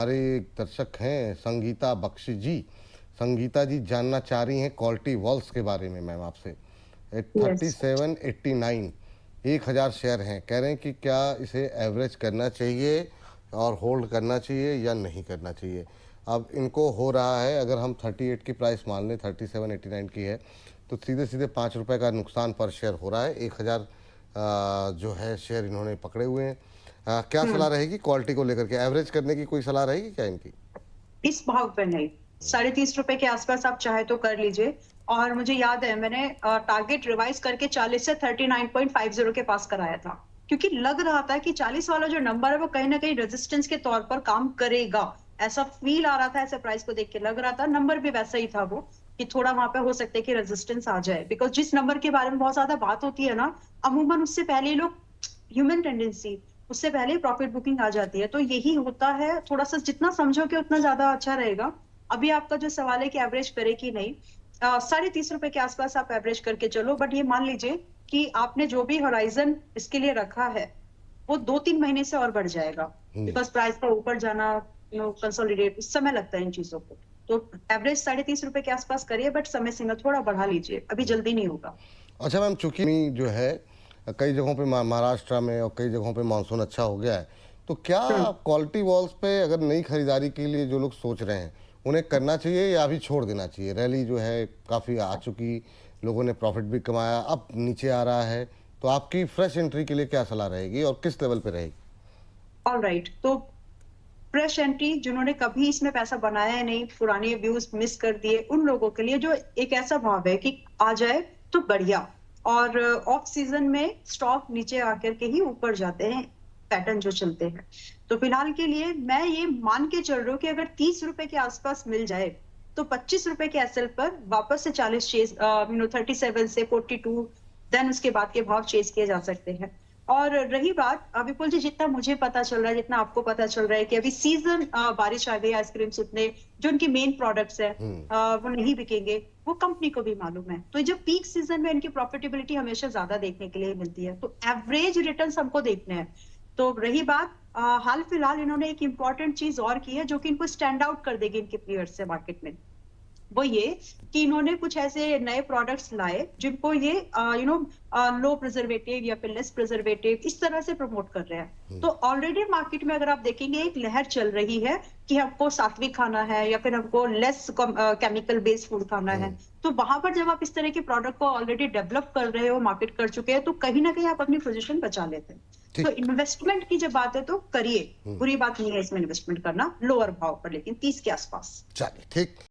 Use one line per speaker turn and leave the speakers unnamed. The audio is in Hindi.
हमारे एक दर्शक हैं संगीता बख्शी जी। संगीता जी जानना चाह रही हैं क्वालिटी वॉल्स के बारे में मैम आपसे।
यस।
3789 1000 शेयर हैं। कह रहे हैं कि क्या इसे एवरेज करना चाहिए और होल्ड करना चाहिए या नहीं करना चाहिए। अब इनको हो रहा है, अगर हम 38 की प्राइस मान लें, 3789 की है, तो सीधे सीधे 5 रुपये का नुकसान पर शेयर हो रहा है। 1000 जो है शेयर इन्होंने पकड़े हुए हैं। क्या सलाह रहेगी क्वालिटी को लेकर के? एवरेज करने की कोई सलाह रहेगी क्या इनकी?
इस भाव पे नहीं। 30.30 रुपए के आसपास आप चाहे तो कर लीजिए। और मुझे याद है मैंने टारगेट रिवाइज करके 40 से 39.50 के पास कराया था, क्योंकि लग रहा था कि 40 वाला जो नंबर है वो कहीं ना कहीं रेजिस्टेंस के तौर पर काम करेगा। ऐसा फील आ रहा था, ऐसे प्राइस को देख के लग रहा था, नंबर भी वैसा ही था वो, कि थोड़ा वहां पे हो सकता है कि रेजिस्टेंस आ जाए। बिकॉज जिस नंबर के बारे में बहुत ज्यादा बात होती है ना, अमूमन उससे पहले लोग, ह्यूमन टेंडेंसी, उससे पहले प्रॉफिट बुकिंग आ जाती है। तो यही होता है, थोड़ा सा जितना समझोगे उतना ज्यादा अच्छा रहेगा। अभी आपका जो सवाल है कि एवरेज करे कि नहीं, 30.30 रुपए के आसपास आप एवरेज करके चलो। बट ये मान लीजिए कि आपने जो भी होराइजन इसके लिए रखा है वो 2-3 महीने से और बढ़ जाएगा,
जी।
बिकॉज प्राइस का ऊपर जाना, कंसोलिडेट, समय लगता है इन चीजों को। तो एवरेज 30.30 रुपए के आसपास करिए, बट समय सीमा थोड़ा बढ़ा लीजिए, अभी जल्दी नहीं होगा।
अच्छा मैम, चूंकि जो है कई जगहों पे महाराष्ट्र में और कई जगहों पे मानसून अच्छा हो गया है, तो क्या
हम्म।
क्वालिटी वॉल्स पे अगर नई खरीदारी के लिए जो लोग सोच रहे हैं, उन्हें करना चाहिए या अभी छोड़ देना चाहिए? रैली जो है काफ़ी आ चुकी, लोगों ने प्रॉफिट भी कमाया, अब नीचे आ रहा है, तो आपकी फ्रेश एंट्री के लिए क्या सलाह रहेगी और किस लेवल पे रहेगी?
ऑलराइट, तो फ्रेश एंट्री जिन्होंने कभी इसमें पैसा बनाया है नहीं, पुराने व्यूज मिस कर दिए, उन लोगों के लिए जो एक ऐसा भाव है कि आ जाए तो बढ़िया। और ऑफ सीजन में स्टॉक नीचे आकर के ही ऊपर जाते हैं, पैटर्न जो चलते हैं। तो फिलहाल के लिए मैं ये मान के चल रही हूँ कि अगर 30 रुपए के आसपास मिल जाए तो 25 रुपए के एसएल पर वापस से 37 से 42, देन उसके बाद के भाव चेज किए जा सकते हैं। और रही बात विपुल जी, जितना मुझे पता चल रहा है, जितना आपको पता चल रहा है कि अभी सीजन बारिश आ गई, आइसक्रीम्स उतने जो उनके मेन प्रोडक्ट्स है
हम्म।
वो नहीं बिकेंगे, वो कंपनी को भी मालूम है। तो जब पीक सीजन में इनकी प्रॉफिटेबिलिटी हमेशा ज्यादा देखने के लिए मिलती है, तो एवरेज रिटर्न हमको देखने हैं। तो रही बात, हाल फिलहाल इन्होंने एक इंपॉर्टेंट चीज और की है जो कि इनको स्टैंड आउट कर देगी इनके पीयर्स से मार्केट में। वो ये कि इन्होंने कुछ ऐसे नए प्रोडक्ट्स लाए जिनको ये लो प्रिजर्वेटिव या फिर लेस प्रिजर्वेटिव इस तरह से प्रमोट कर रहे हैं। तो ऑलरेडी मार्केट में अगर आप देखेंगे एक लहर चल रही है कि हमको सात्विक खाना है या फिर हमको लेस केमिकल बेस्ड फूड खाना है। तो वहां पर जब आप इस तरह के प्रोडक्ट को ऑलरेडी डेवलप कर रहे हो, मार्केट कर चुके हैं, तो कहीं ना कहीं आप अपनी पोजीशन बचा लेते हैं। तो
ठीक।
इन्वेस्टमेंट की जब बात है तो करिए, बुरी बात नहीं है इसमें इन्वेस्टमेंट करना लोअर भाव पर, लेकिन 30 के आसपास।
चलिए, ठीक।